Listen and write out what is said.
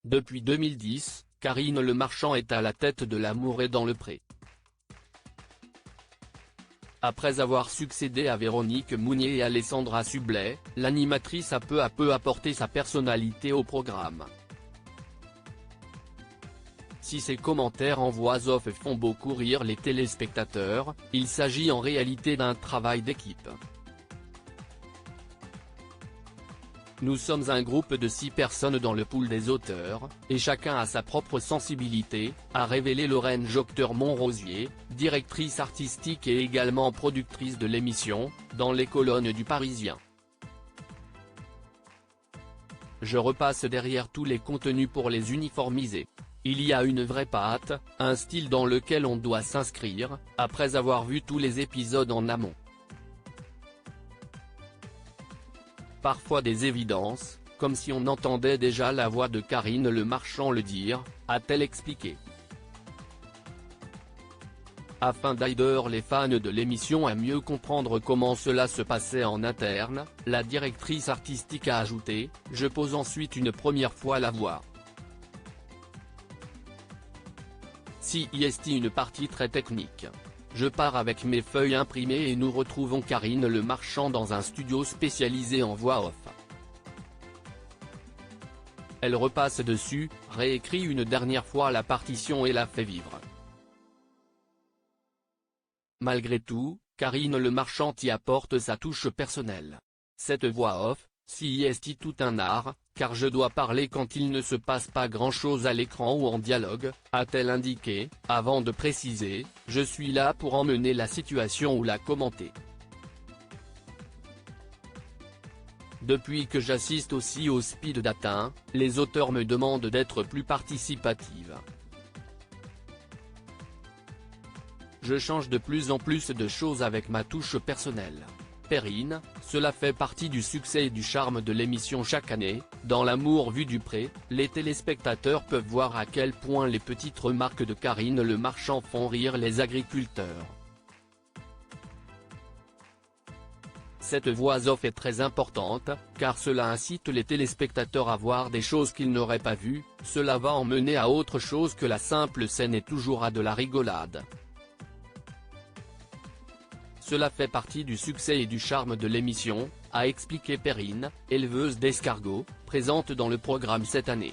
Depuis 2010, Karine Le Marchand est à la tête de L'amour est dans le pré. Après avoir succédé à Véronique Mounier et Alessandra Sublet, l'animatrice a peu à peu apporté sa personnalité au programme. Si ses commentaires en voix off font beaucoup rire les téléspectateurs, il s'agit en réalité d'un travail d'équipe. Nous sommes un groupe de 6 personnes dans le pool des auteurs, et chacun a sa propre sensibilité, a révélé Lorraine Jocteur-Montrosier, directrice artistique et également productrice de l'émission, dans les colonnes du Parisien. Je repasse derrière tous les contenus pour les uniformiser. Il y a une vraie patte, un style dans lequel on doit s'inscrire, après avoir vu tous les épisodes en amont. Parfois des évidences, comme si on entendait déjà la voix de Karine Le Marchand le dire, a-t-elle expliqué. Afin d'aider les fans de l'émission à mieux comprendre comment cela se passait en interne, la directrice artistique a ajouté « Je pose ensuite une première fois la voix. Si est une partie très technique. Je pars avec mes feuilles imprimées et nous retrouvons Karine Le Marchand dans un studio spécialisé en voix off. Elle repasse dessus, réécrit une dernière fois la partition et la fait vivre. Malgré tout, Karine Le Marchand y apporte sa touche personnelle. Cette voix off, si est tout un art, car je dois parler quand il ne se passe pas grand-chose à l'écran ou en dialogue, a-t-elle indiqué, avant de préciser « Je suis là pour emmener la situation ou la commenter. Depuis que j'assiste aussi au speed dating, les auteurs me demandent d'être plus participative. Je change de plus en plus de choses avec ma touche personnelle. Perrine, cela fait partie du succès et du charme de l'émission chaque année. Dans L'amour vu du pré, les téléspectateurs peuvent voir à quel point les petites remarques de Karine Le Marchand font rire les agriculteurs. Cette voix off est très importante, car cela incite les téléspectateurs à voir des choses qu'ils n'auraient pas vues, cela va emmener à autre chose que la simple scène et toujours à de la rigolade. Cela fait partie du succès et du charme de l'émission, a expliqué Perrine, éleveuse d'escargots, présente dans le programme cette année.